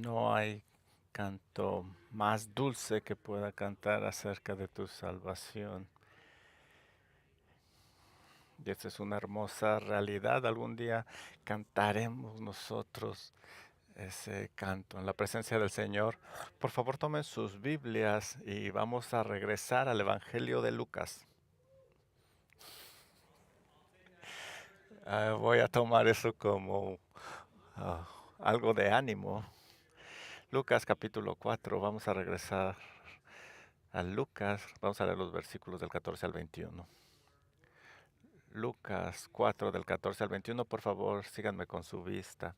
No hay canto más dulce que pueda cantar acerca de tu salvación. Y esta es una hermosa realidad. Algún día cantaremos nosotros ese canto en la presencia del Señor. Por favor, tomen sus Biblias y vamos a regresar al Evangelio de Lucas. Voy a tomar eso como ah, algo de ánimo. Lucas capítulo 4, vamos a regresar a Lucas, vamos a leer los versículos del 14 al 21. Lucas 4 del 14 al 21, por favor, síganme con su vista.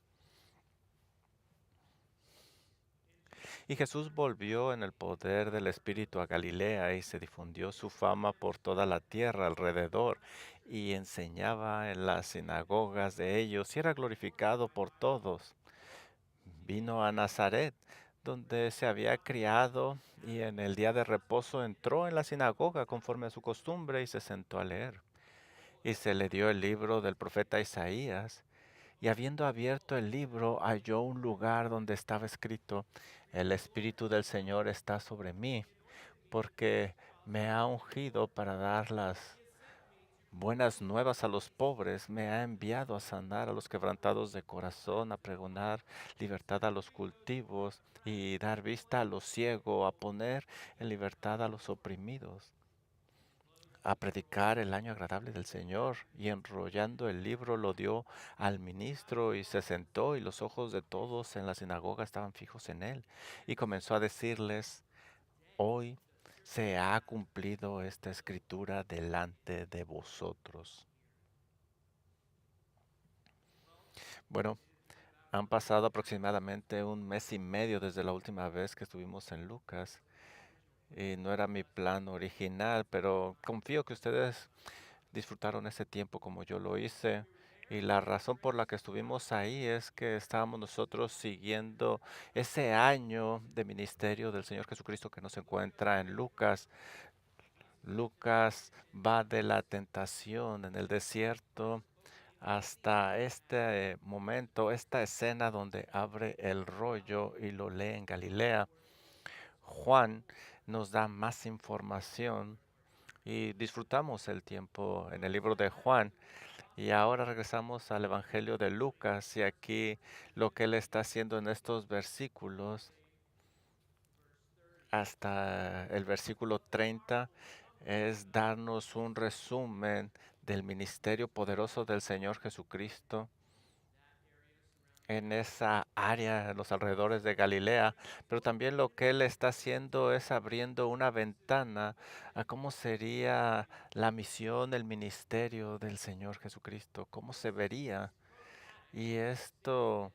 Y Jesús volvió en el poder del Espíritu a Galilea y se difundió su fama por toda la tierra alrededor y enseñaba en las sinagogas de ellos y era glorificado por todos. Vino a Nazaret, donde se había criado, y en el día de reposo entró en la sinagoga conforme a su costumbre y se sentó a leer. Y se le dio el libro del profeta Isaías, y habiendo abierto el libro, halló un lugar donde estaba escrito: El Espíritu del Señor está sobre mí, porque me ha ungido para dar las buenas nuevas a los pobres, me ha enviado a sanar a los quebrantados de corazón, a pregonar libertad a los cultivos y dar vista a los ciegos, a poner en libertad a los oprimidos, a predicar el año agradable del Señor. Y enrollando el libro lo dio al ministro y se sentó, y los ojos de todos en la sinagoga estaban fijos en él. Y comenzó a decirles: Hoy se ha cumplido esta escritura delante de vosotros. Bueno, han pasado aproximadamente un mes y medio desde la última vez que estuvimos en Lucas, y no era mi plan original, pero confío que ustedes disfrutaron ese tiempo como yo lo hice. Y la razón por la que estuvimos ahí es que estábamos nosotros siguiendo ese año de ministerio del Señor Jesucristo que nos encuentra en Lucas. Lucas va de la tentación en el desierto hasta este momento, esta escena donde abre el rollo y lo lee en Galilea. Juan nos da más información y disfrutamos el tiempo en el libro de Juan. Y ahora regresamos al Evangelio de Lucas, y aquí lo que él está haciendo en estos versículos hasta el versículo 30 es darnos un resumen del ministerio poderoso del Señor Jesucristo en esa área, en los alrededores de Galilea, pero también lo que él está haciendo es abriendo una ventana a cómo sería la misión, el ministerio del Señor Jesucristo, cómo se vería. Y esto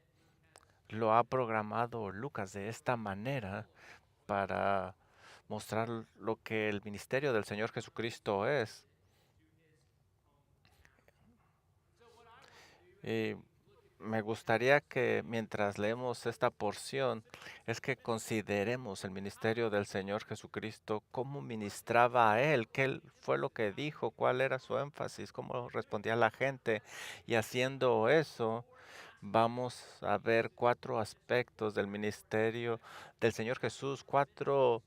lo ha programado Lucas de esta manera para mostrar lo que el ministerio del Señor Jesucristo es. Y me gustaría que mientras leemos esta porción, es que consideremos el ministerio del Señor Jesucristo, cómo ministraba a Él, fue lo que dijo, cuál era su énfasis, cómo respondía la gente. Y haciendo eso, vamos a ver cuatro aspectos del ministerio del Señor Jesús, cuatro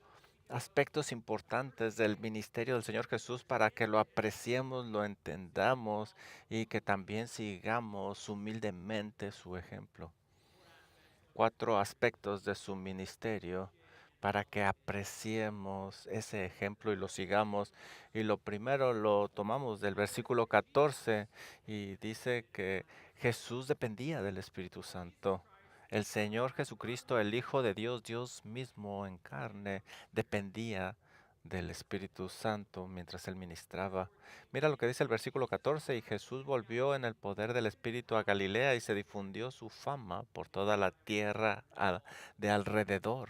aspectos importantes del ministerio del Señor Jesús para que lo apreciemos, lo entendamos y que también sigamos humildemente su ejemplo. Cuatro aspectos de su ministerio para que apreciemos ese ejemplo y lo sigamos. Y lo primero lo tomamos del versículo 14, y dice que Jesús dependía del Espíritu Santo. El Señor Jesucristo, el Hijo de Dios, Dios mismo en carne, dependía del Espíritu Santo mientras él ministraba. Mira lo que dice el versículo 14: y Jesús volvió en el poder del Espíritu a Galilea y se difundió su fama por toda la tierra de alrededor.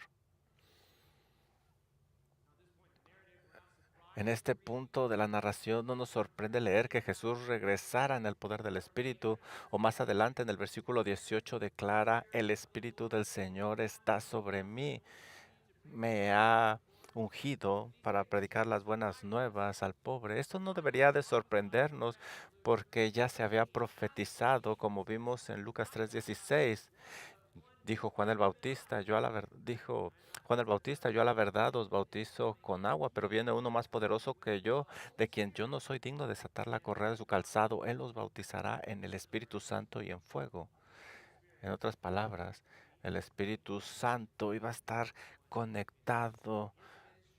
En este punto de la narración no nos sorprende leer que Jesús regresara en el poder del Espíritu, o más adelante en el versículo 18 declara: el Espíritu del Señor está sobre mí, me ha ungido para predicar las buenas nuevas al pobre. Esto no debería de sorprendernos porque ya se había profetizado, como vimos en Lucas 3:16. Dijo Juan el Bautista, dijo Juan el Bautista, yo a la verdad os bautizo con agua, pero viene uno más poderoso que yo, de quien yo no soy digno de desatar la correa de su calzado. Él os bautizará en el Espíritu Santo y en fuego. En otras palabras, el Espíritu Santo iba a estar conectado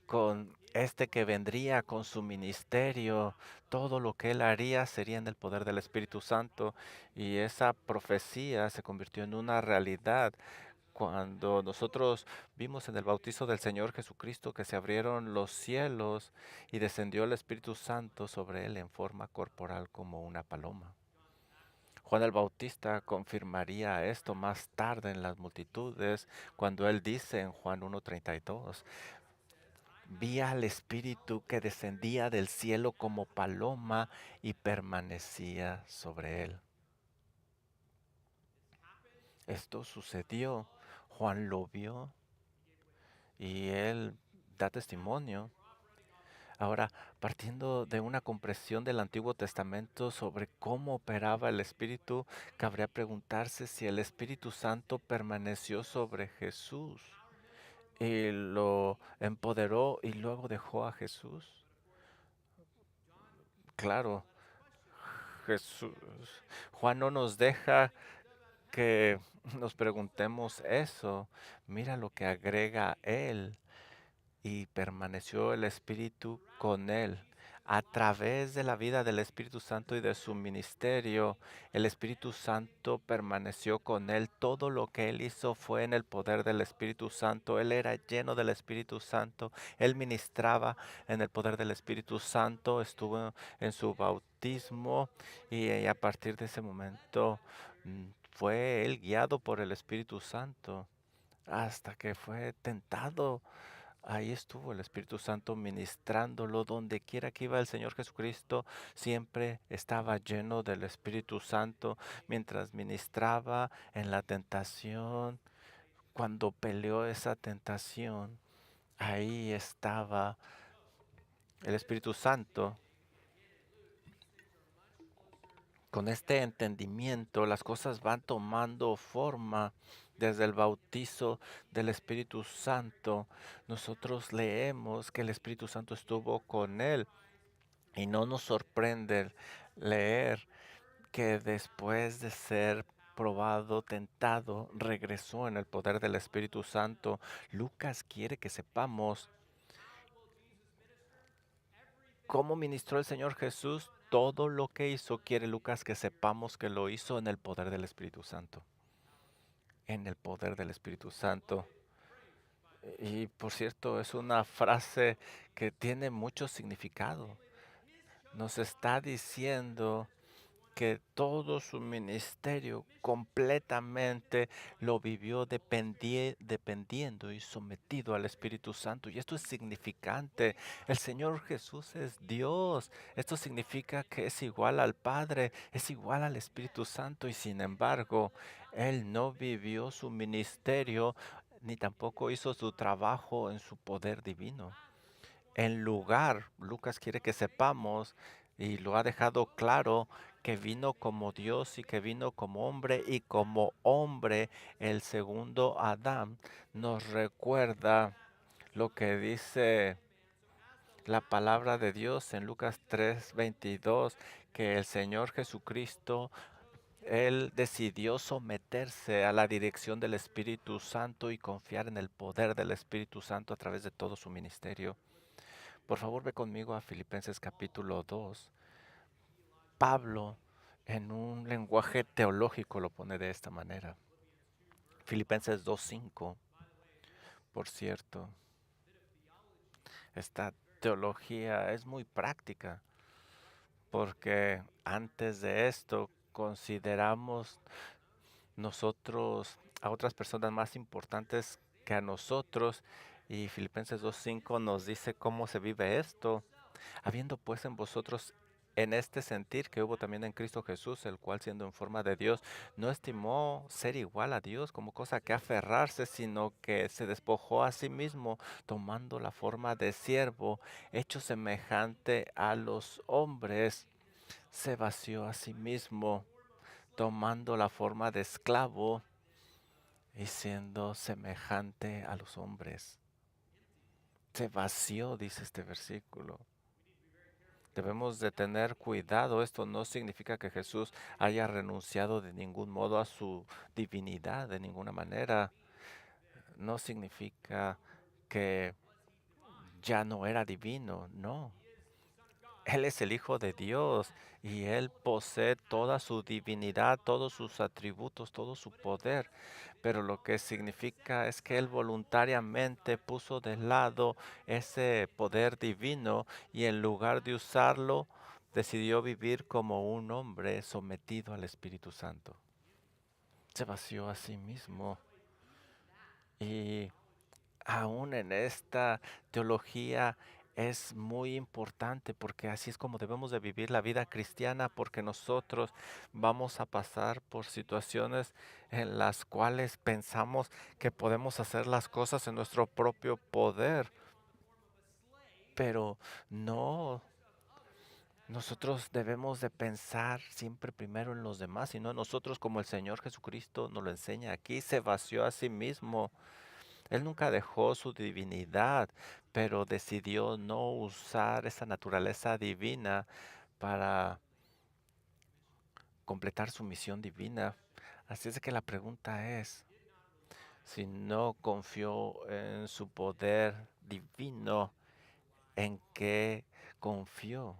con este que vendría con su ministerio. Todo lo que él haría sería en el poder del Espíritu Santo, y esa profecía se convirtió en una realidad cuando nosotros vimos en el bautizo del Señor Jesucristo que se abrieron los cielos y descendió el Espíritu Santo sobre él en forma corporal como una paloma. Juan el Bautista confirmaría esto más tarde en las multitudes cuando él dice en Juan 1:32, vi al Espíritu que descendía del cielo como paloma y permanecía sobre él. Esto sucedió, Juan lo vio y él da testimonio. Ahora, partiendo de una comprensión del Antiguo Testamento sobre cómo operaba el Espíritu, cabría preguntarse si el Espíritu Santo permaneció sobre Jesús y lo empoderó y luego dejó a Jesús. Claro, Jesús. Juan no nos deja que nos preguntemos eso. Mira lo que agrega él. Y permaneció el Espíritu con él. A través de la vida del Espíritu Santo y de su ministerio, el Espíritu Santo permaneció con él. Todo lo que él hizo fue en el poder del Espíritu Santo. Él era lleno del Espíritu Santo. Él ministraba en el poder del Espíritu Santo. Estuvo en su bautismo y a partir de ese momento fue él guiado por el Espíritu Santo hasta que fue tentado. Ahí estuvo el Espíritu Santo ministrándolo. Donde quiera que iba el Señor Jesucristo, siempre estaba lleno del Espíritu Santo mientras ministraba en la tentación. Cuando peleó esa tentación, ahí estaba el Espíritu Santo. Con este entendimiento, las cosas van tomando forma desde el bautizo del Espíritu Santo. Nosotros leemos que el Espíritu Santo estuvo con él. Y no nos sorprende leer que después de ser probado, tentado, regresó en el poder del Espíritu Santo. Lucas quiere que sepamos cómo ministró el Señor Jesús. Todo lo que hizo, quiere Lucas que sepamos que lo hizo en el poder del Espíritu Santo. En el poder del Espíritu Santo. Y por cierto, es una frase que tiene mucho significado. Nos está diciendo que todo su ministerio completamente lo vivió dependiendo y sometido al Espíritu Santo. Y esto es significante. El Señor Jesús es Dios. Esto significa que es igual al Padre, es igual al Espíritu Santo. Y sin embargo, Él no vivió su ministerio ni tampoco hizo su trabajo en su poder divino. En lugar, Lucas quiere que sepamos, y lo ha dejado claro, que vino como Dios y que vino como hombre, y como hombre el segundo Adán nos recuerda lo que dice la palabra de Dios en Lucas 3:22, que el Señor Jesucristo, él decidió someterse a la dirección del Espíritu Santo y confiar en el poder del Espíritu Santo a través de todo su ministerio. Por favor, ve conmigo a Filipenses capítulo 2. Pablo, en un lenguaje teológico, lo pone de esta manera. Filipenses 2:5. Por cierto, esta teología es muy práctica, porque antes de esto consideramos nosotros a otras personas más importantes que a nosotros, y Filipenses 2:5 nos dice cómo se vive esto. Habiendo pues en vosotros en este sentir que hubo también en Cristo Jesús, el cual siendo en forma de Dios, no estimó ser igual a Dios como cosa que aferrarse, sino que se despojó a sí mismo, tomando la forma de siervo, hecho semejante a los hombres, se vació a sí mismo, tomando la forma de esclavo, y siendo semejante a los hombres. Se vació, dice este versículo. Debemos de tener cuidado. Esto no significa que Jesús haya renunciado de ningún modo a su divinidad, de ninguna manera. No significa que ya no era divino, no. Él es el Hijo de Dios y Él posee toda su divinidad, todos sus atributos, todo su poder. Pero lo que significa es que Él voluntariamente puso de lado ese poder divino y en lugar de usarlo, decidió vivir como un hombre sometido al Espíritu Santo. Se vació a sí mismo y aún en esta teología es muy importante porque así es como debemos de vivir la vida cristiana, porque nosotros vamos a pasar por situaciones en las cuales pensamos que podemos hacer las cosas en nuestro propio poder, pero no. Nosotros debemos de pensar siempre primero en los demás y no en nosotros, como el Señor Jesucristo nos lo enseña aquí. Se vació a sí mismo. Él nunca dejó su divinidad, pero decidió no usar esa naturaleza divina para completar su misión divina. Así es de que la pregunta es, si no confió en su poder divino, ¿en qué confió?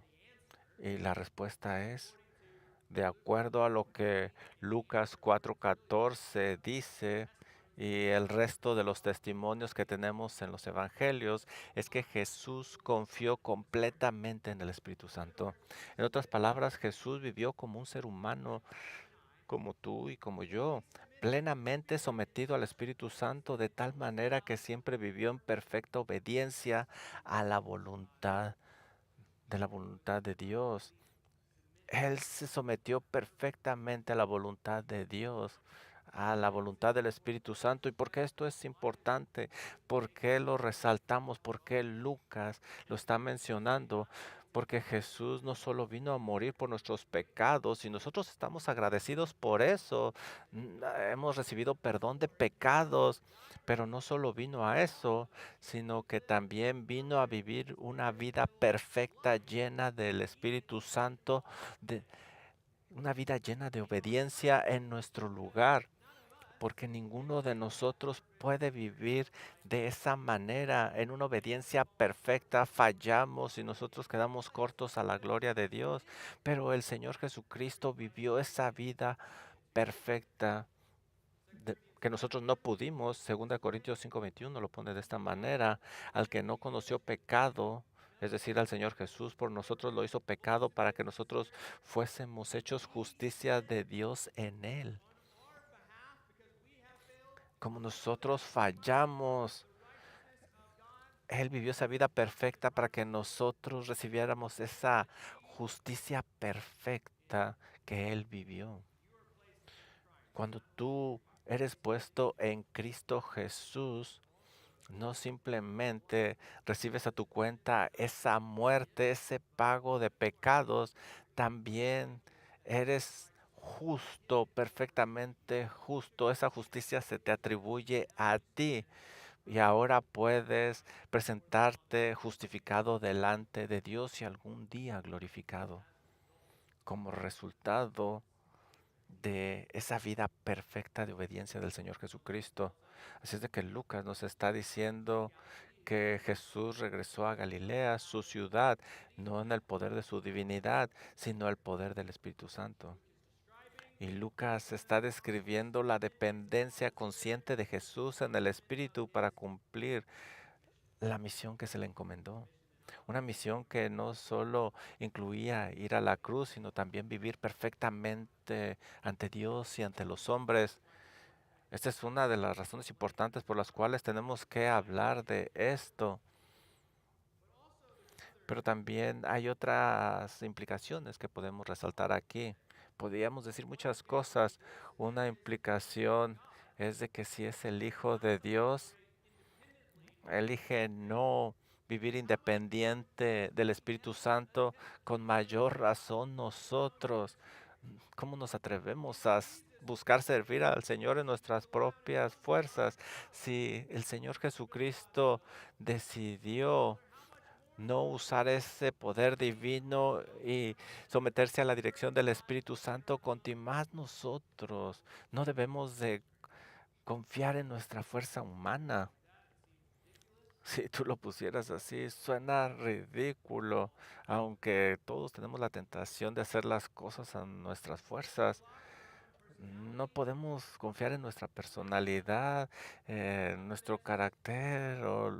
Y la respuesta es, de acuerdo a lo que Lucas 4:14 dice y el resto de los testimonios que tenemos en los evangelios, es que Jesús confió completamente en el Espíritu Santo. En otras palabras, Jesús vivió como un ser humano, como tú y como yo, plenamente sometido al Espíritu Santo, de tal manera que siempre vivió en perfecta obediencia a la voluntad de Dios. Él se sometió perfectamente a la voluntad de Dios, a la voluntad del Espíritu Santo. ¿Y por qué esto es importante? ¿Por qué lo resaltamos? ¿Por qué Lucas lo está mencionando? Porque Jesús no solo vino a morir por nuestros pecados y nosotros estamos agradecidos por eso. Hemos recibido perdón de pecados, pero no solo vino a eso, sino que también vino a vivir una vida perfecta, llena del Espíritu Santo, de una vida llena de obediencia en nuestro lugar, porque ninguno de nosotros puede vivir de esa manera, en una obediencia perfecta. Fallamos y nosotros quedamos cortos a la gloria de Dios, pero el Señor Jesucristo vivió esa vida perfecta que nosotros no pudimos. 2 Corintios 5:21 lo pone de esta manera: al que no conoció pecado, es decir, al Señor Jesús, por nosotros lo hizo pecado para que nosotros fuésemos hechos justicia de Dios en él. Como nosotros fallamos, Él vivió esa vida perfecta para que nosotros recibiéramos esa justicia perfecta que Él vivió. Cuando tú eres puesto en Cristo Jesús, no simplemente recibes a tu cuenta esa muerte, ese pago de pecados, también eres justo, perfectamente justo. Esa justicia se te atribuye a ti y ahora puedes presentarte justificado delante de Dios y algún día glorificado como resultado de esa vida perfecta de obediencia del Señor Jesucristo. Así es de que Lucas nos está diciendo que Jesús regresó a Galilea, su ciudad, no en el poder de su divinidad, sino el poder del Espíritu Santo. Y Lucas está describiendo la dependencia consciente de Jesús en el Espíritu para cumplir la misión que se le encomendó. Una misión que no solo incluía ir a la cruz, sino también vivir perfectamente ante Dios y ante los hombres. Esta es una de las razones importantes por las cuales tenemos que hablar de esto. Pero también hay otras implicaciones que podemos resaltar aquí. Podríamos decir muchas cosas. Una implicación es de que si es el Hijo de Dios, elige no vivir independiente del Espíritu Santo, con mayor razón nosotros. ¿Cómo nos atrevemos a buscar servir al Señor en nuestras propias fuerzas. Si el Señor Jesucristo decidió no usar ese poder divino y someterse a la dirección del Espíritu Santo, más nosotros no debemos de confiar en nuestra fuerza humana. Si tú lo pusieras así, suena ridículo, aunque todos tenemos la tentación de hacer las cosas a nuestras fuerzas. No podemos confiar en nuestra personalidad, en nuestro carácter o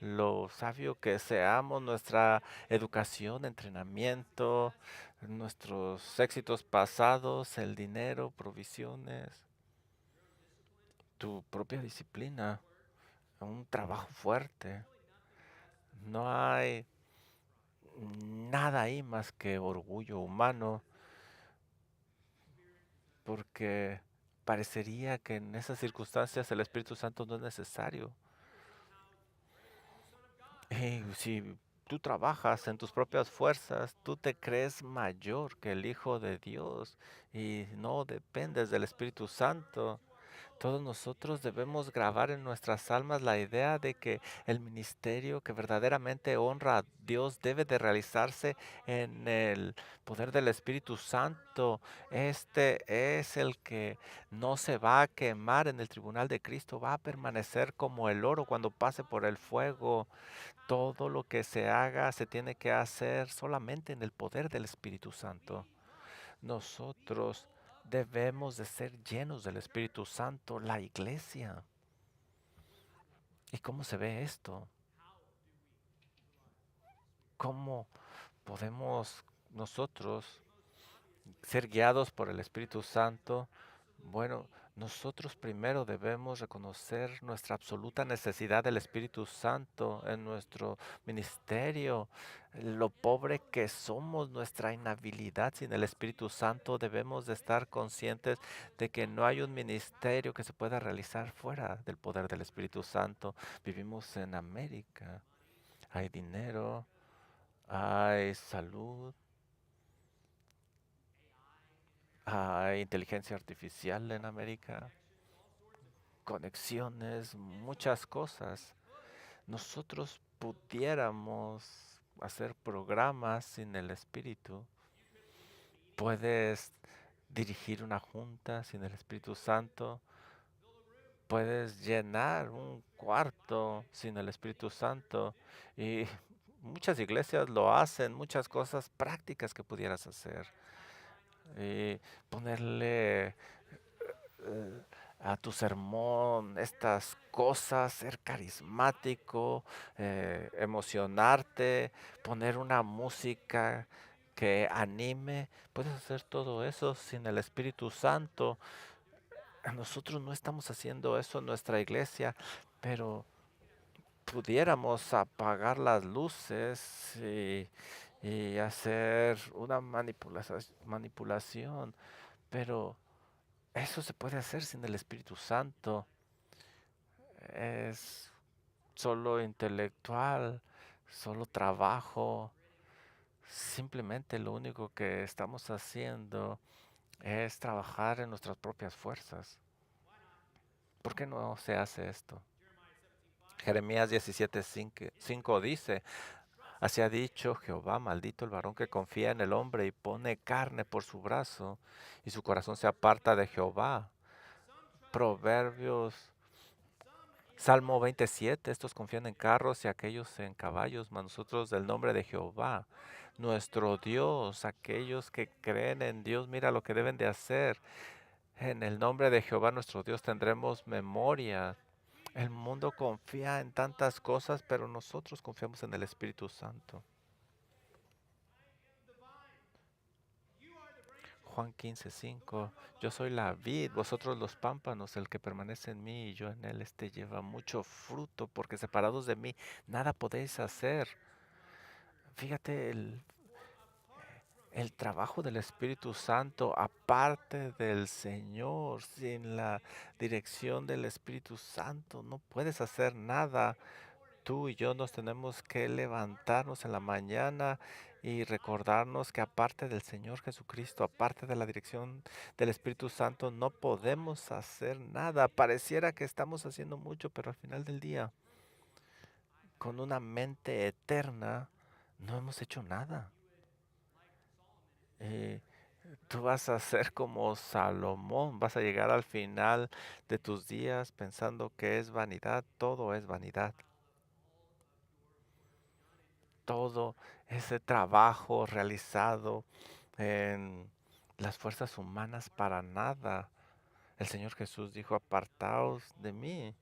lo sabio que seamos, nuestra educación, entrenamiento, nuestros éxitos pasados, el dinero, provisiones, tu propia disciplina, un trabajo fuerte. No hay nada ahí más que orgullo humano, porque parecería que en esas circunstancias el Espíritu Santo no es necesario. Si tú trabajas en tus propias fuerzas, tú te crees mayor que el Hijo de Dios y no dependes del Espíritu Santo. Todos nosotros debemos grabar en nuestras almas la idea de que el ministerio que verdaderamente honra a Dios debe de realizarse en el poder del Espíritu Santo. Este es el que no se va a quemar en el tribunal de Cristo, va a permanecer como el oro cuando pase por el fuego. Todo lo que se haga se tiene que hacer solamente en el poder del Espíritu Santo. Nosotros debemos de ser llenos del Espíritu Santo, la iglesia. ¿Y cómo se ve esto? ¿Cómo podemos nosotros ser guiados por el Espíritu Santo? Bueno, nosotros primero debemos reconocer nuestra absoluta necesidad del Espíritu Santo en nuestro ministerio, lo pobre que somos, nuestra inhabilidad sin el Espíritu Santo. Debemos de estar conscientes de que no hay un ministerio que se pueda realizar fuera del poder del Espíritu Santo. Vivimos en América, hay dinero, hay salud, hay inteligencia artificial en América, conexiones, muchas cosas. Nosotros pudiéramos hacer programas sin el Espíritu. Puedes dirigir una junta sin el Espíritu Santo. Puedes llenar un cuarto sin el Espíritu Santo. Y muchas iglesias lo hacen, muchas cosas prácticas que pudieras hacer. Y ponerle eh, a tu sermón estas cosas, ser carismático, emocionarte, poner una música que anime. Puedes hacer todo eso sin el Espíritu Santo. Nosotros no estamos haciendo eso en nuestra iglesia, pero pudiéramos apagar las luces y hacer una manipulación, pero eso se puede hacer sin el Espíritu Santo. Es solo intelectual, solo trabajo. Simplemente lo único que estamos haciendo es trabajar en nuestras propias fuerzas. ¿Por qué no se hace esto? Jeremías 17:5 dice, así ha dicho Jehová, maldito el varón que confía en el hombre y pone carne por su brazo, y su corazón se aparta de Jehová. Proverbios Salmo 27, estos confían en carros y aquellos en caballos, mas nosotros del nombre de Jehová, nuestro Dios, aquellos que creen en Dios, mira lo que deben de hacer. En el nombre de Jehová nuestro Dios tendremos memoria. El mundo confía en tantas cosas, pero nosotros confiamos en el Espíritu Santo. Juan 15:5, yo soy la vid, vosotros los pámpanos, el que permanece en mí y yo en él, este lleva mucho fruto, porque separados de mí nada podéis hacer. Fíjate el trabajo del Espíritu Santo aparte del Señor, sin la dirección del Espíritu Santo, no puedes hacer nada. Tú y yo nos tenemos que levantarnos en la mañana y recordarnos que aparte del Señor Jesucristo, aparte de la dirección del Espíritu Santo, no podemos hacer nada. Pareciera que estamos haciendo mucho, pero al final del día, con una mente eterna, no hemos hecho nada. Eh, Tú vas a ser como Salomón, vas a llegar al final de tus días pensando que es vanidad, todo es vanidad. Todo ese trabajo realizado en las fuerzas humanas para nada. El Señor Jesús dijo, apartaos de mí.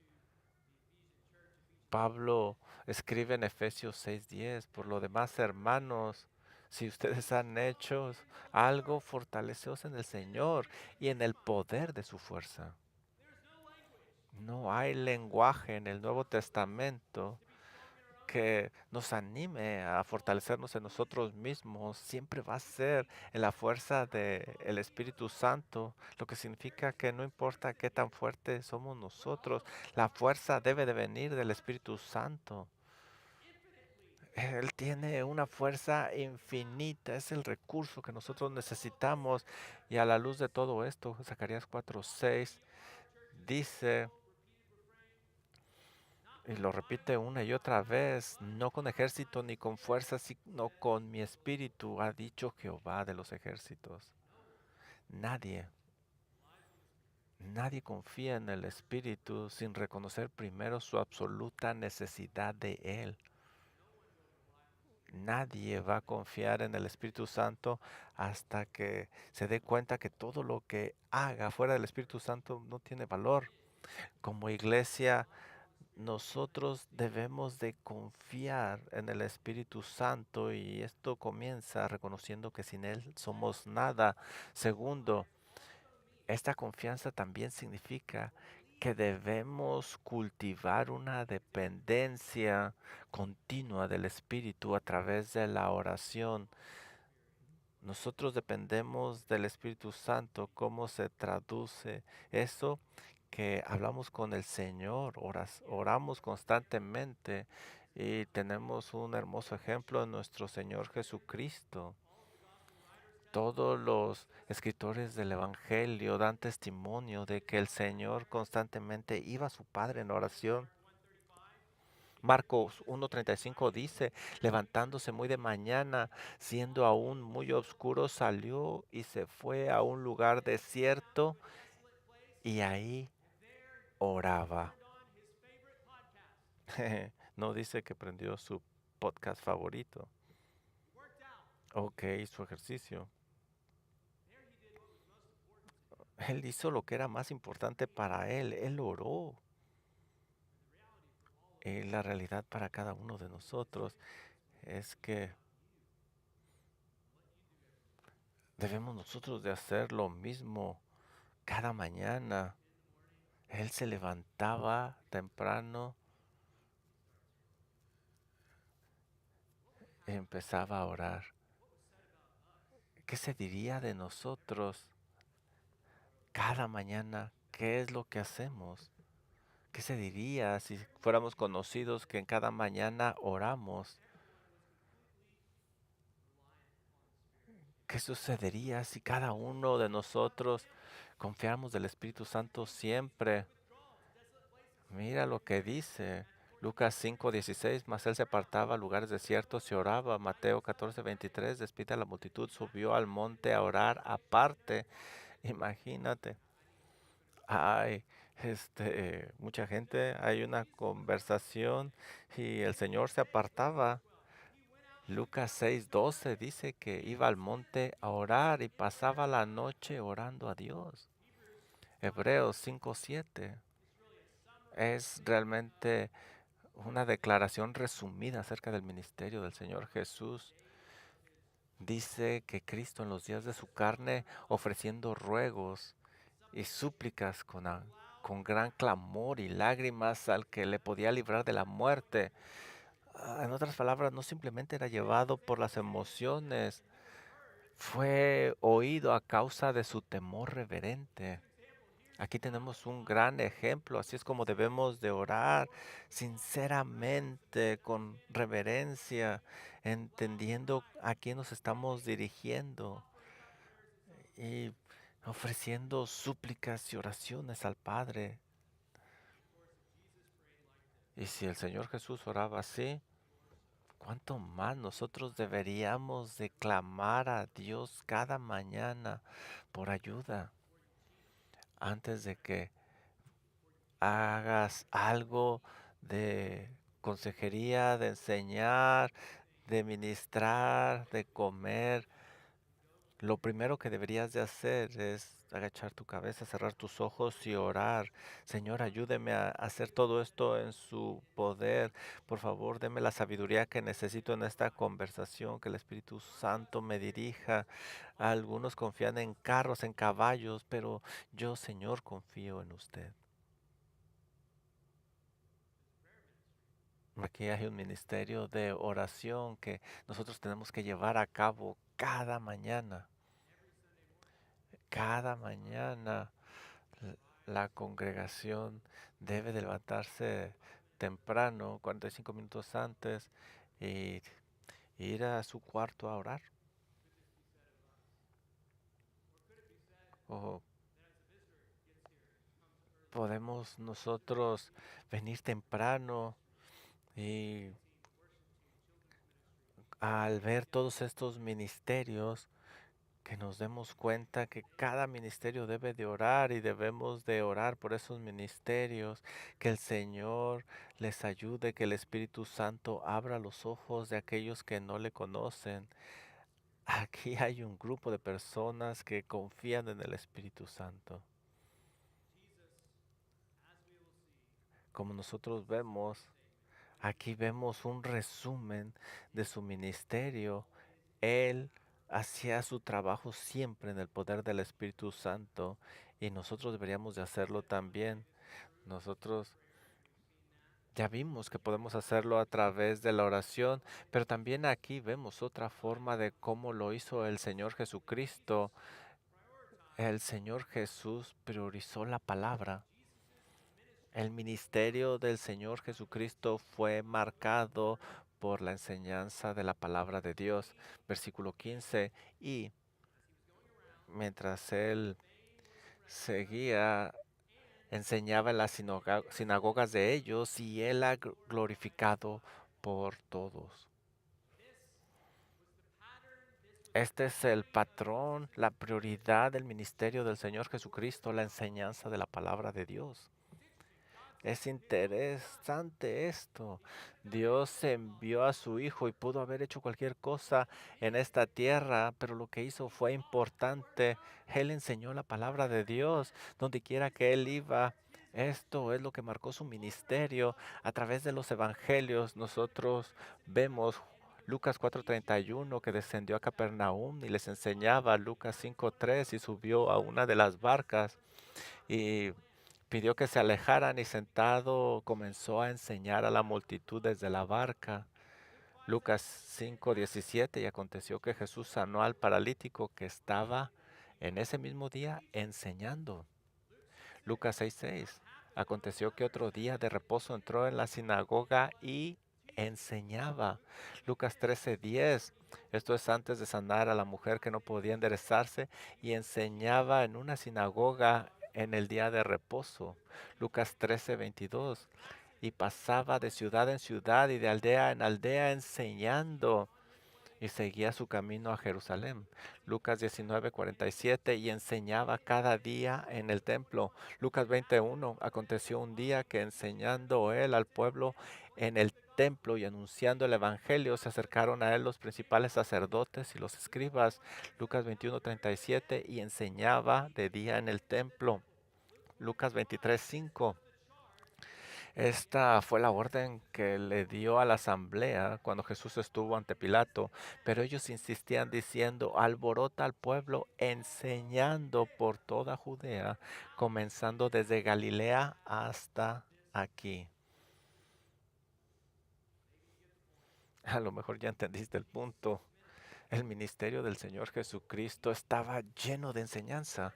Pablo escribe en Efesios 6:10, por lo demás, hermanos, si ustedes han hecho algo, fortaleceos en el Señor y en el poder de su fuerza. No hay lenguaje en el Nuevo Testamento que nos anime a fortalecernos en nosotros mismos. Siempre va a ser en la fuerza del Espíritu Santo, lo que significa que no importa qué tan fuertes somos nosotros, la fuerza debe de venir del Espíritu Santo. Él tiene una fuerza infinita, es el recurso que nosotros necesitamos. Y a la luz de todo esto, Zacarías 4:6 dice, y lo repite una y otra vez, no con ejército ni con fuerza, sino con mi espíritu, ha dicho Jehová de los ejércitos. Nadie, nadie confía en el espíritu sin reconocer primero su absoluta necesidad de él. Nadie va a confiar en el Espíritu Santo hasta que se dé cuenta que todo lo que haga fuera del Espíritu Santo no tiene valor. Como iglesia, nosotros debemos de confiar en el Espíritu Santo y esto comienza reconociendo que sin Él somos nada. Segundo, esta confianza también significa que debemos cultivar una dependencia continua del Espíritu a través de la oración. Nosotros dependemos del Espíritu Santo. ¿Cómo se traduce eso? Que hablamos con el Señor, oramos constantemente y tenemos un hermoso ejemplo en nuestro Señor Jesucristo. Todos los escritores del Evangelio dan testimonio de que el Señor constantemente iba a su Padre en oración. Marcos 1:35 dice, levantándose muy de mañana, siendo aún muy oscuro, salió y se fue a un lugar desierto y ahí oraba. No dice que prendió su podcast favorito o que hizo ejercicio. Él hizo lo que era más importante para él. Él oró. Y la realidad para cada uno de nosotros es que debemos nosotros de hacer lo mismo cada mañana. Él se levantaba temprano y empezaba a orar. ¿Qué se diría de nosotros cada mañana? ¿Qué es lo que hacemos? ¿Qué se diría si fuéramos conocidos que en cada mañana oramos? ¿Qué sucedería si cada uno de nosotros confiáramos del Espíritu Santo siempre? Mira lo que dice Lucas 5:16, mas él se apartaba a lugares desiertos y oraba. Mateo 14:23, despide a la multitud, subió al monte a orar aparte. Imagínate, hay mucha gente, hay una conversación y el Señor se apartaba. Lucas 6:12 dice que iba al monte a orar y pasaba la noche orando a Dios. Hebreos 5:7 es realmente una declaración resumida acerca del ministerio del Señor Jesús. Dice que Cristo en los días de su carne, ofreciendo ruegos y súplicas con gran clamor y lágrimas al que le podía librar de la muerte. En otras palabras, no simplemente era llevado por las emociones, fue oído a causa de su temor reverente. Aquí tenemos un gran ejemplo, así es como debemos de orar sinceramente, con reverencia, entendiendo a quién nos estamos dirigiendo y ofreciendo súplicas y oraciones al Padre. Y si el Señor Jesús oraba así, ¿cuánto más nosotros deberíamos de clamar a Dios cada mañana por ayuda antes de que hagas algo de consejería, de enseñar, de ministrar, de comer? Lo primero que deberías de hacer es agachar tu cabeza, cerrar tus ojos y orar. Señor, ayúdeme a hacer todo esto en su poder. Por favor, deme la sabiduría que necesito en esta conversación, que el Espíritu Santo me dirija. Algunos confían en carros, en caballos, pero yo, Señor, confío en usted. Aquí hay un ministerio de oración que nosotros tenemos que llevar a cabo cada mañana. Cada mañana la congregación debe de levantarse temprano, 45 minutos antes, y ir a su cuarto a orar. O podemos nosotros venir temprano y al ver todos estos ministerios, que nos demos cuenta que cada ministerio debe de orar y debemos de orar por esos ministerios, que el Señor les ayude, que el Espíritu Santo abra los ojos de aquellos que no le conocen. Aquí hay un grupo de personas que confían en el Espíritu Santo. Como nosotros vemos, aquí vemos un resumen de su ministerio. Él hacía su trabajo siempre en el poder del Espíritu Santo y nosotros deberíamos de hacerlo también. Nosotros ya vimos que podemos hacerlo a través de la oración, pero también aquí vemos otra forma de cómo lo hizo el Señor Jesucristo. El Señor Jesús priorizó la palabra. El ministerio del Señor Jesucristo fue marcado por la enseñanza de la palabra de Dios. Versículo 15. Y mientras él seguía, enseñaba en las sinagogas de ellos y él ha glorificado por todos. Este es el patrón, la prioridad del ministerio del Señor Jesucristo, la enseñanza de la palabra de Dios. Es interesante esto. Dios envió a su Hijo y pudo haber hecho cualquier cosa en esta tierra, pero lo que hizo fue importante. Él enseñó la palabra de Dios donde quiera que él iba. Esto es lo que marcó su ministerio. A través de los evangelios nosotros vemos Lucas 4:31 que descendió a Capernaum y les enseñaba, Lucas 5:3, y subió a una de las barcas y pidió que se alejaran y sentado comenzó a enseñar a la multitud desde la barca. Lucas 5:17, y aconteció que Jesús sanó al paralítico que estaba en ese mismo día enseñando. Lucas 6:6, aconteció que otro día de reposo entró en la sinagoga y enseñaba. Lucas 13:10, esto es antes de sanar a la mujer que no podía enderezarse, y enseñaba en una sinagoga en el día de reposo. Lucas 13:22, y pasaba de ciudad en ciudad y de aldea en aldea enseñando, y seguía su camino a Jerusalén. Lucas 19:47, y enseñaba cada día en el templo. Lucas 21, aconteció un día que enseñando él al pueblo en el templo y anunciando el evangelio, se acercaron a él los principales sacerdotes y los escribas. Lucas 21:37, y enseñaba de día en el templo. Lucas 23:5. Esta fue la orden que le dio a la asamblea cuando Jesús estuvo ante Pilato, pero ellos insistían diciendo, alborota al pueblo, enseñando por toda Judea, comenzando desde Galilea hasta aquí. A lo mejor ya entendiste el punto. El ministerio del Señor Jesucristo estaba lleno de enseñanza.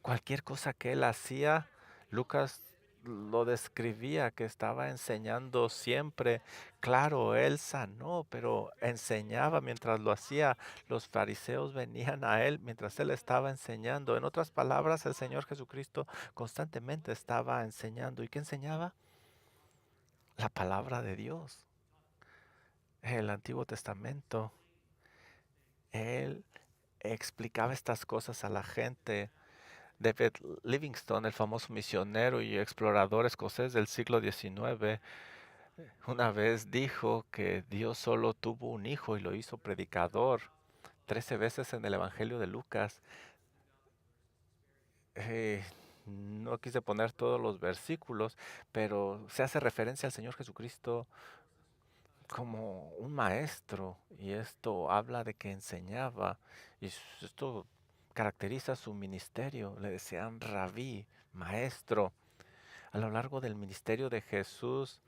Cualquier cosa que él hacía, Lucas lo describía que estaba enseñando siempre. Claro, él sanó, pero enseñaba mientras lo hacía. Los fariseos venían a él mientras él estaba enseñando. En otras palabras, el Señor Jesucristo constantemente estaba enseñando. ¿Y qué enseñaba? La palabra de Dios. El Antiguo Testamento. Él explicaba estas cosas a la gente. David Livingstone, el famoso misionero y explorador escocés del siglo XIX, una vez dijo que Dios solo tuvo un hijo y lo hizo predicador. 13 veces en el Evangelio de Lucas. No quise poner todos los versículos, pero se hace referencia al Señor Jesucristo como un maestro, y esto habla de que enseñaba, y esto caracteriza su ministerio. Le decían rabí, maestro. A lo largo del ministerio de Jesús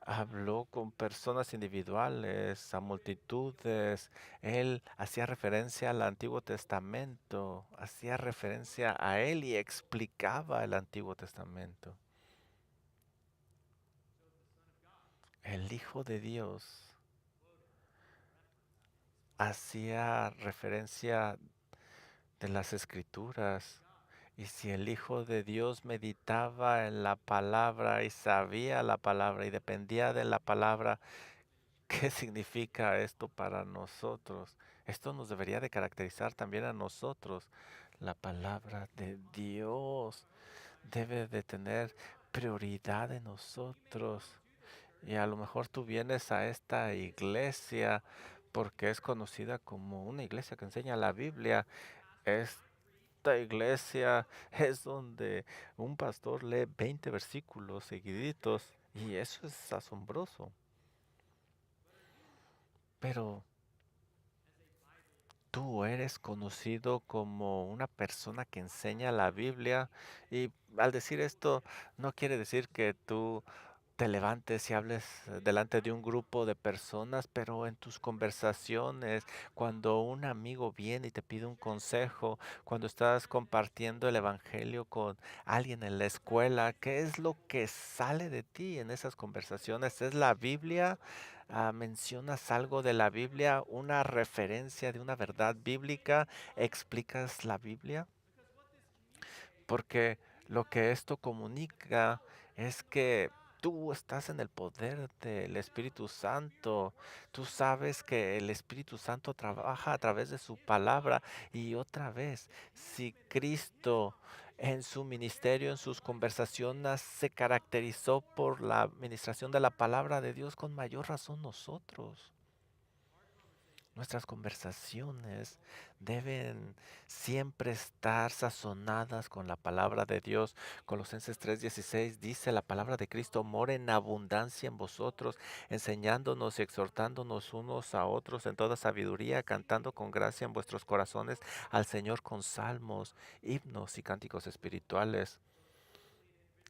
habló con personas individuales, a multitudes. Él hacía referencia al Antiguo Testamento, hacía referencia a él y explicaba el Antiguo Testamento. El Hijo de Dios hacía referencia de las Escrituras. Y si el Hijo de Dios meditaba en la palabra y sabía la palabra y dependía de la palabra, ¿qué significa esto para nosotros? Esto nos debería de caracterizar también a nosotros. La palabra de Dios debe de tener prioridad en nosotros. Y a lo mejor tú vienes a esta iglesia porque es conocida como una iglesia que enseña la Biblia. Esta iglesia es donde un pastor lee 20 versículos seguiditos y eso es asombroso. Pero tú eres conocido como una persona que enseña la Biblia, y al decir esto no quiere decir que tú te levantes y hables delante de un grupo de personas, pero en tus conversaciones, cuando un amigo viene y te pide un consejo, cuando estás compartiendo el evangelio con alguien en la escuela, ¿qué es lo que sale de ti en esas conversaciones? ¿Es la Biblia? ¿Mencionas algo de la Biblia? ¿Una referencia de una verdad bíblica? ¿Explicas la Biblia? Porque lo que esto comunica es que tú estás en el poder del Espíritu Santo. Tú sabes que el Espíritu Santo trabaja a través de su palabra. Y otra vez, si Cristo en su ministerio, en sus conversaciones, se caracterizó por la administración de la palabra de Dios, con mayor razón nosotros. Nuestras conversaciones deben siempre estar sazonadas con la palabra de Dios. Colosenses 3:16 dice: la palabra de Cristo mora en abundancia en vosotros, enseñándonos y exhortándonos unos a otros en toda sabiduría, cantando con gracia en vuestros corazones al Señor con salmos, himnos y cánticos espirituales.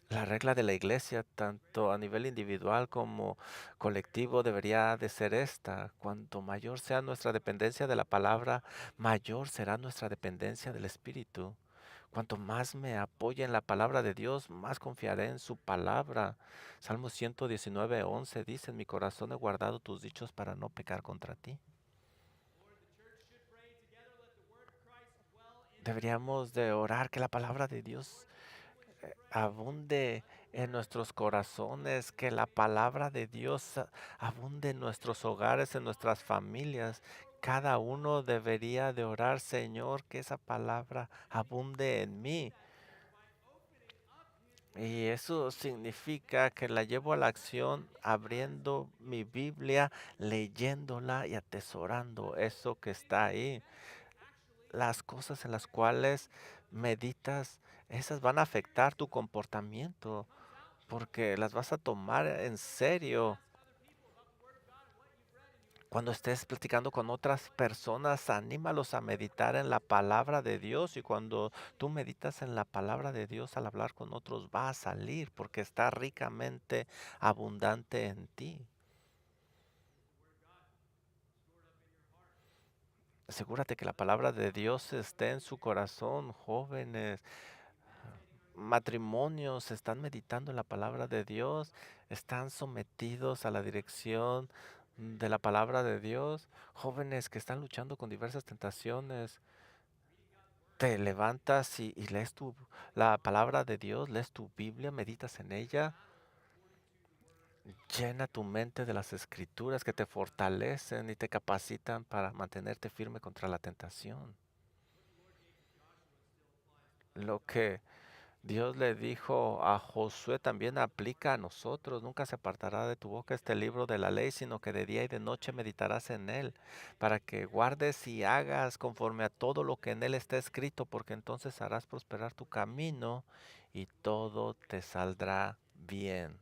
La regla de la iglesia, tanto a nivel individual como colectivo, debería de ser esta: cuanto mayor sea nuestra dependencia de la palabra, mayor será nuestra dependencia del Espíritu. Cuanto más me apoye en la palabra de Dios, más confiaré en su palabra. Salmo 119:11 dice: en mi corazón he guardado tus dichos para no pecar contra ti. Deberíamos de orar que la palabra de Dios abunde en nuestros corazones, que la palabra de Dios abunde en nuestros hogares, en nuestras familias. Cada uno debería de orar: Señor, que esa palabra abunde en mí. Y eso significa que la llevo a la acción abriendo mi Biblia, leyéndola y atesorando eso que está ahí. Las cosas en las cuales meditas, esas van a afectar tu comportamiento, porque las vas a tomar en serio. Cuando estés platicando con otras personas, anímalos a meditar en la palabra de Dios, y cuando tú meditas en la palabra de Dios al hablar con otros, va a salir porque está ricamente abundante en ti. Asegúrate que la palabra de Dios esté en su corazón, jóvenes. matrimonios están meditando en la palabra de Dios, están sometidos a la dirección de la palabra de Dios, jóvenes que están luchando con diversas tentaciones. Te levantas y lees la palabra de Dios, lees tu Biblia, meditas en ella, llena tu mente de las escrituras que te fortalecen y te capacitan para mantenerte firme contra la tentación. Lo que Dios le dijo a Josué también aplica a nosotros. Nunca se apartará de tu boca este libro de la ley, sino que de día y de noche meditarás en él, para que guardes y hagas conforme a todo lo que en él está escrito, porque entonces harás prosperar tu camino y todo te saldrá bien.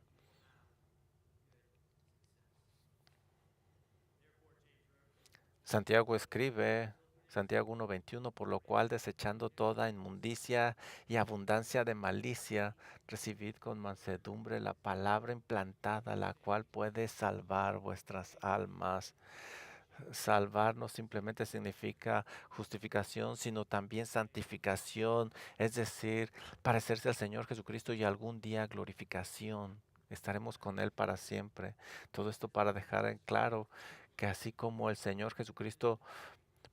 Santiago escribe, Santiago 1:21, por lo cual desechando toda inmundicia y abundancia de malicia, recibid con mansedumbre la palabra implantada, la cual puede salvar vuestras almas. Salvar no simplemente significa justificación, sino también santificación, es decir, parecerse al Señor Jesucristo y algún día glorificación. Estaremos con Él para siempre. Todo esto para dejar en claro que así como el Señor Jesucristo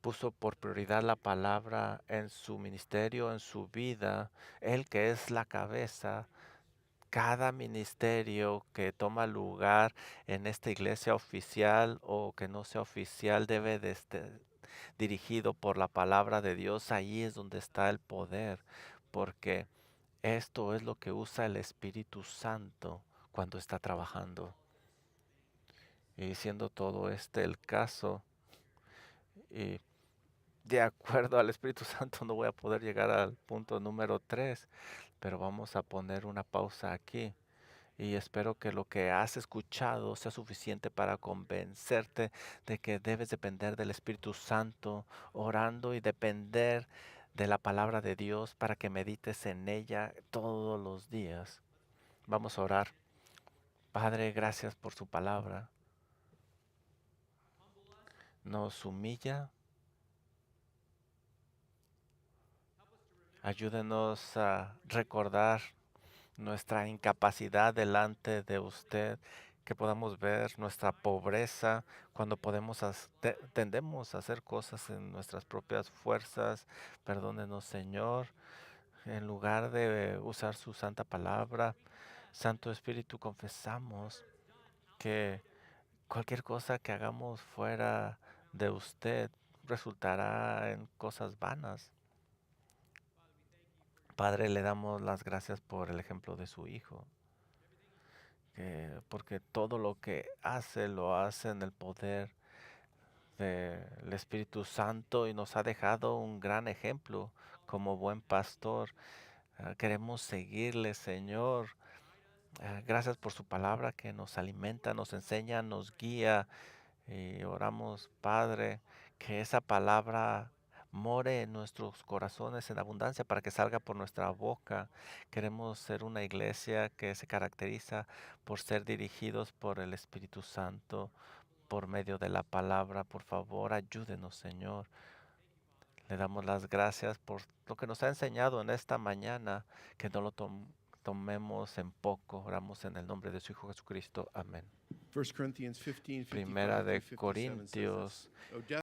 puso por prioridad la palabra en su ministerio, en su vida, Él que es la cabeza, cada ministerio que toma lugar en esta iglesia oficial o que no sea oficial debe de estar dirigido por la palabra de Dios. Ahí es donde está el poder, porque esto es lo que usa el Espíritu Santo cuando está trabajando. Y siendo todo este el caso, y de acuerdo al Espíritu Santo no voy a poder llegar al punto número 3, pero vamos a poner una pausa aquí. Y espero que lo que has escuchado sea suficiente para convencerte de que debes depender del Espíritu Santo, orando y depender de la palabra de Dios para que medites en ella todos los días. Vamos a orar. Padre, gracias por su palabra. Nos humilla. Ayúdenos a recordar nuestra incapacidad delante de usted, que podamos ver nuestra pobreza cuando tendemos a hacer cosas en nuestras propias fuerzas. Perdónenos, Señor, en lugar de usar su santa palabra. Santo Espíritu, confesamos que cualquier cosa que hagamos fuera de usted resultará en cosas vanas. Padre, le damos las gracias por el ejemplo de su Hijo, porque todo lo que hace lo hace en el poder del Espíritu Santo y nos ha dejado un gran ejemplo como buen pastor. Queremos seguirle, Señor. Gracias por su palabra que nos alimenta, nos enseña, nos guía. Y oramos, Padre, que esa palabra more en nuestros corazones en abundancia para que salga por nuestra boca. Queremos ser una iglesia que se caracteriza por ser dirigidos por el Espíritu Santo por medio de la palabra. Por favor, ayúdenos, Señor. Le damos las gracias por lo que nos ha enseñado en esta mañana, que no lo tomemos en poco. Oramos en el nombre de su Hijo Jesucristo. Amén. First Corinthians 15:55 Primera through de 57 says this. Corintios O death,